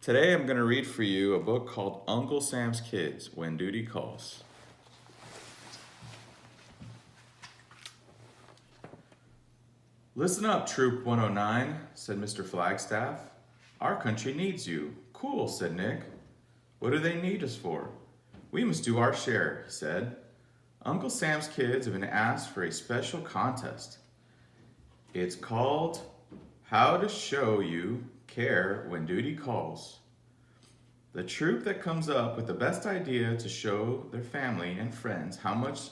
Today I'm going to read for you a book called Uncle Sam's Kids When Duty Calls. "Listen up, Troop 109, said Mr. Flagstaff. Our country needs you. Cool, said Nick. What do they need us for? We must do our share, he said. Uncle Sam's kids have been asked for a special contest. It's called How to Show You Care When Duty Calls. The troop that comes up with the best idea to show their family and friends how much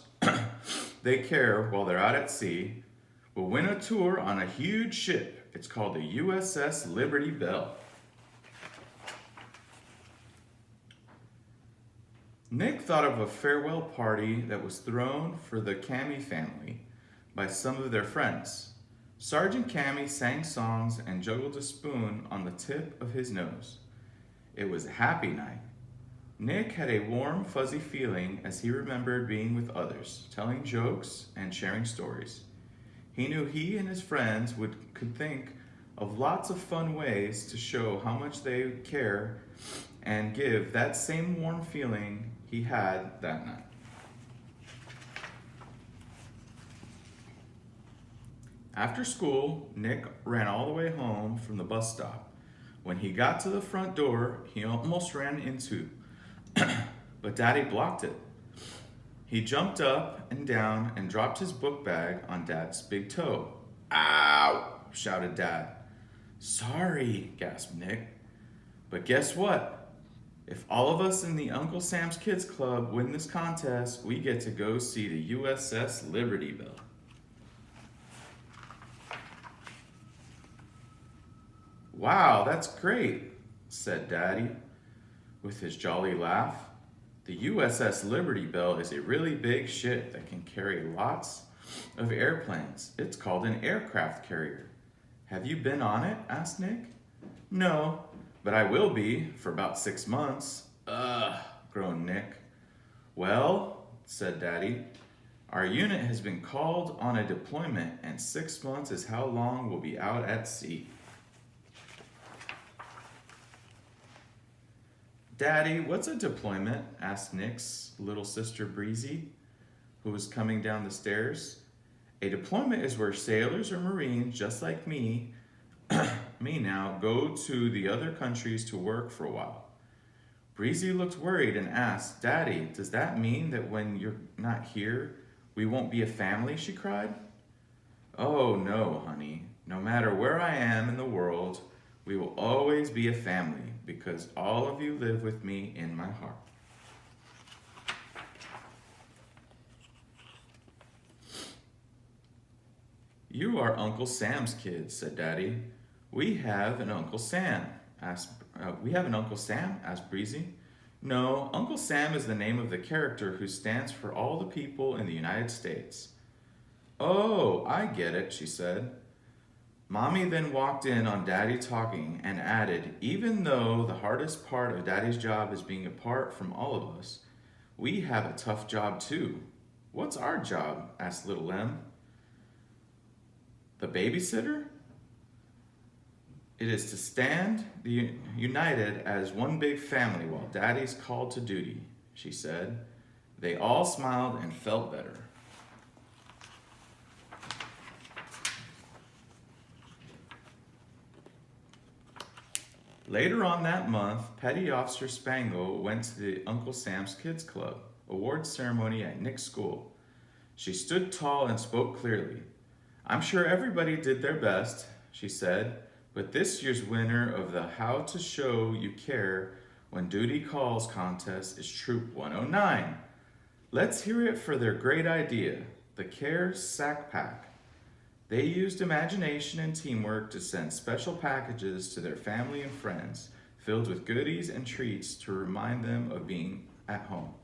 they care while they're out at sea will win a tour on a huge ship. It's called the USS Liberty Bell." Nick thought of a farewell party that was thrown for the Cammy family by some of their friends. Sergeant Cammy sang songs and juggled a spoon on the tip of his nose. It was a happy night. Nick had a warm, fuzzy feeling as he remembered being with others, telling jokes and sharing stories. He knew he and his friends could think of lots of fun ways to show how much they care and give that same warm feeling he had that night. After school, Nick ran all the way home from the bus stop. When he got to the front door, he almost ran into, but Daddy blocked it. He jumped up and down and dropped his book bag on Dad's big toe. "Ow!" shouted Dad. "Sorry," gasped Nick. "But guess what? If all of us in the Uncle Sam's Kids Club win this contest, we get to go see the USS Liberty Bell." "Wow, that's great," said Daddy with his jolly laugh. "The USS Liberty Bell is a really big ship that can carry lots of airplanes. It's called an aircraft carrier. Have you been on it?" asked Nick. "No, but I will be for about 6 months. Ugh," groaned Nick. "Well," said Daddy, "our unit has been called on a deployment, and 6 months is how long we'll be out at sea." "Daddy, what's a deployment?" asked Nick's little sister Breezy, who was coming down the stairs. "A deployment is where sailors or Marines, just like me now, go to the other countries to work for a while." Breezy looked worried and asked, "Daddy, does that mean that when you're not here, we won't be a family?" she cried. "Oh no, honey. No matter where I am in the world, we will always be a family because all of you live with me in my heart." "You are Uncle Sam's kids," said Daddy. We have an Uncle Sam?" asked Breezy. "No, Uncle Sam is the name of the character who stands for all the people in the United States." "Oh, I get it," she said. Mommy then walked in on Daddy talking and added, "Even though the hardest part of Daddy's job is being apart from all of us, we have a tough job too." "What's our job?" asked little Em. "The babysitter? It is to stand united as one big family while Daddy's called to duty," she said. They all smiled and felt better. Later on that month, Petty Officer Spangle went to the Uncle Sam's Kids Club award ceremony at Nick's school. She stood tall and spoke clearly. "I'm sure everybody did their best," she said, "but this year's winner of the How to Show You Care When Duty Calls contest is Troop 109. Let's hear it for their great idea, the Care Sack Pack. They used imagination and teamwork to send special packages to their family and friends, filled with goodies and treats to remind them of being at home."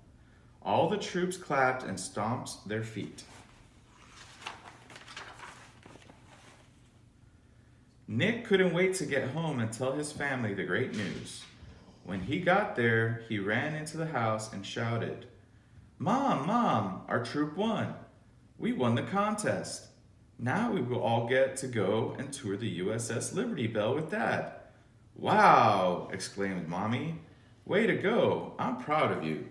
All the troops clapped and stomped their feet. Nick couldn't wait to get home and tell his family the great news. When he got there, he ran into the house and shouted, "Mom, Mom, our troop won. We won the contest. Now we will all get to go and tour the USS Liberty Bell with Dad." Wow, exclaimed Mommy. Way to go. I'm proud of you.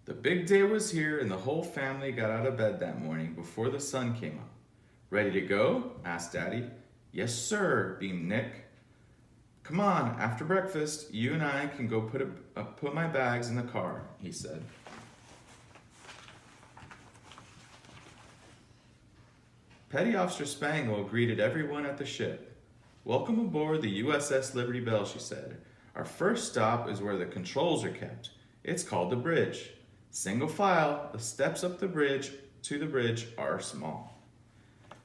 The big day was here and the whole family got out of bed that morning before the sun came up. Ready to go? Asked Daddy. Yes, sir, beamed Nick. Come on, after breakfast, you and I can go put my bags in the car, he said. Petty Officer Spangle greeted everyone at the ship. Welcome aboard the USS Liberty Bell, she said. Our first stop is where the controls are kept. It's called the bridge. Single file, the steps up the bridge to the bridge are small.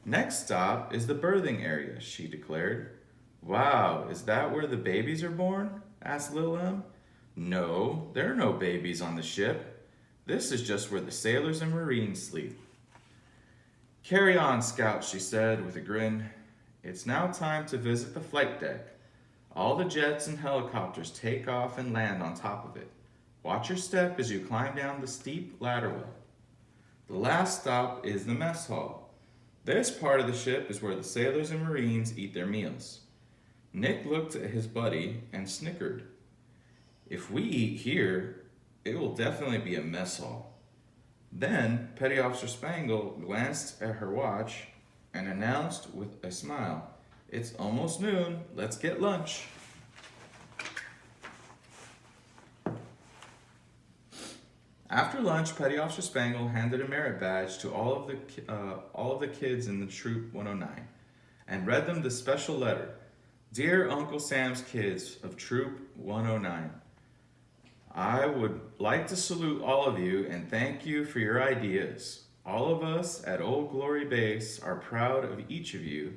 Next stop is the berthing area, she declared. Wow, is that where the babies are born? Asked Lil Em. No, there are no babies on the ship. This is just where the sailors and Marines sleep. Carry on, Scout, she said with a grin. It's now time to visit the flight deck. All the jets and helicopters take off and land on top of it. Watch your step as you climb down the steep ladder well. The last stop is the mess hall. This part of the ship is where the sailors and Marines eat their meals. Nick looked at his buddy and snickered. If we eat here, it will definitely be a mess hall. Then Petty Officer Spangle glanced at her watch and announced with a smile, It's almost noon, let's get lunch. After lunch, Petty Officer Spangle handed a merit badge to all of the kids in the Troop 109 and read them the special letter. Dear Uncle Sam's kids of Troop 109, I would like to salute all of you and thank you for your ideas. All of us at Old Glory Base are proud of each of you.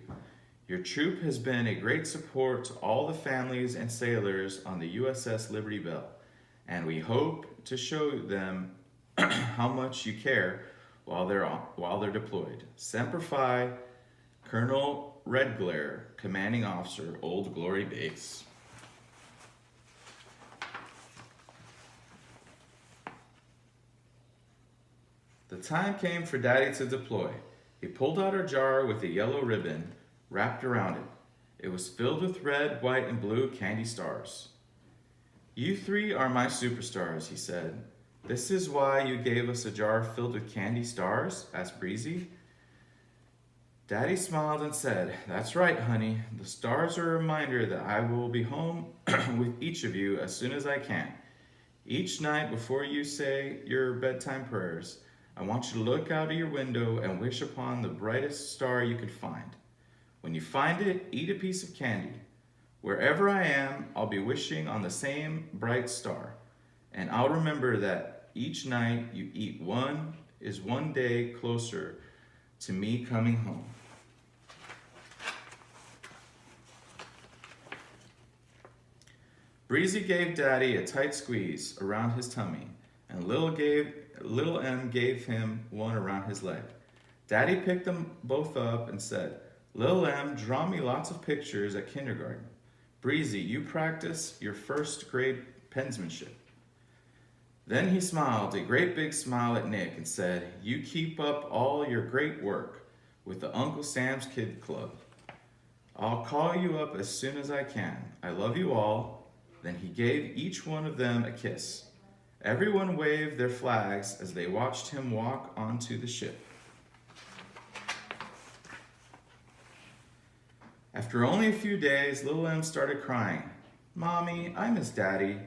Your troop has been a great support to all the families and sailors on the USS Liberty Bell, and we hope to show them how much you care while they're deployed. Semper Fi, Colonel Redglare, Commanding Officer, Old Glory Base. The time came for Daddy to deploy. He pulled out a jar with a yellow ribbon wrapped around it. It was filled with red, white, and blue candy stars. You three are my superstars, he said. This is why you gave us a jar filled with candy stars? Asked Breezy. Daddy smiled and said, That's right, honey. The stars are a reminder that I will be home with each of you as soon as I can. Each night before you say your bedtime prayers, I want you to look out of your window and wish upon the brightest star you could find. When you find it, eat a piece of candy. Wherever I am, I'll be wishing on the same bright star. And I'll remember that each night you eat one is one day closer to me coming home. Breezy gave Daddy a tight squeeze around his tummy, and Little M gave him one around his leg. Daddy picked them both up and said, Little M, draw me lots of pictures at kindergarten. Breezy, you practice your first grade penmanship. Then he smiled, a great big smile at Nick, and said, You keep up all your great work with the Uncle Sam's Kid Club. I'll call you up as soon as I can. I love you all. Then he gave each one of them a kiss. Everyone waved their flags as they watched him walk onto the ship. After only a few days, Little Em started crying. Mommy, I miss Daddy.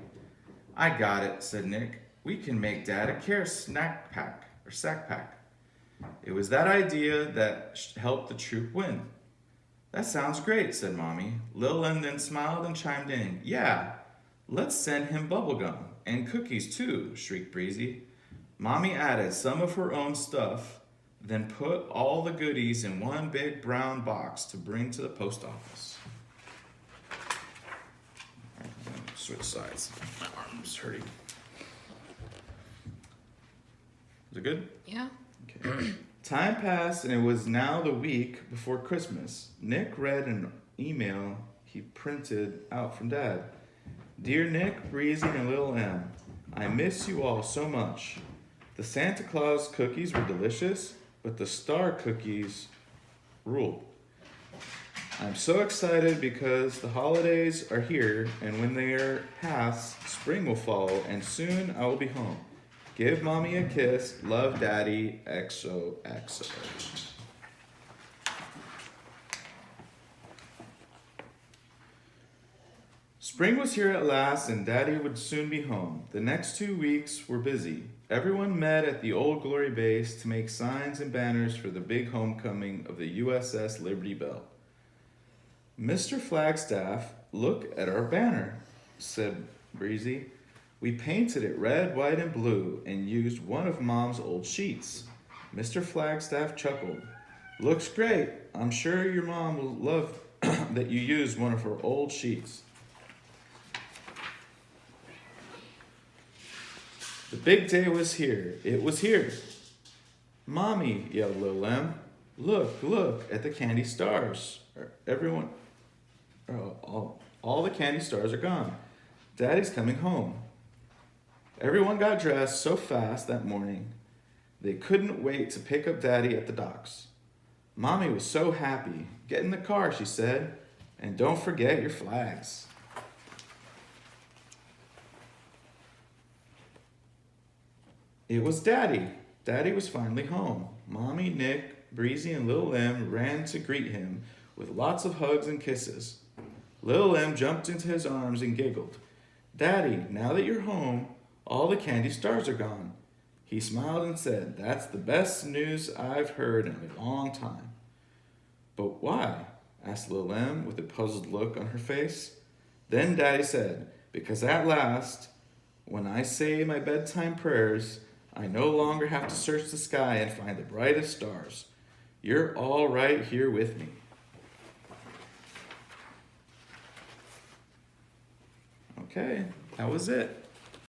I got it, said Nick. We can make Dad a care sack pack. It was that idea that helped the troop win. That sounds great, said Mommy. Little Em then smiled and chimed in. Yeah, let's send him bubblegum. And cookies too, shrieked Breezy. Mommy added some of her own stuff, then put all the goodies in one big brown box to bring to the post office. Switch sides. My arm's hurting. Is it good? Yeah. Okay. Time passed and it was now the week before Christmas. Nick read an email he printed out from Dad. Dear Nick, Breezy, and Little Em, I miss you all so much. The Santa Claus cookies were delicious, but the star cookies rule. I'm so excited because the holidays are here, and when they are past, spring will follow, and soon I will be home. Give mommy a kiss. Love, Daddy. XOXO. Spring was here at last, and Daddy would soon be home. The next 2 weeks were busy. Everyone met at the Old Glory Base to make signs and banners for the big homecoming of the USS Liberty Bell. Mr. Flagstaff, look at our banner, said Breezy. We painted it red, white, and blue and used one of Mom's old sheets. Mr. Flagstaff chuckled. Looks great. I'm sure your mom will love that you used one of her old sheets. The big day was here. It was here. Mommy, yelled Little Em. Look at the candy stars. Everyone, all the candy stars are gone. Daddy's coming home. Everyone got dressed so fast that morning, they couldn't wait to pick up Daddy at the docks. Mommy was so happy. Get in the car, she said, and don't forget your flags. It was Daddy. Daddy was finally home. Mommy, Nick, Breezy, and Little Em ran to greet him with lots of hugs and kisses. Little Em jumped into his arms and giggled. Daddy, now that you're home, all the candy stars are gone. He smiled and said, That's the best news I've heard in a long time. But why? Asked Little Em with a puzzled look on her face. Then Daddy said, Because at last, when I say my bedtime prayers, I no longer have to search the sky and find the brightest stars. You're all right here with me. Okay, that was it.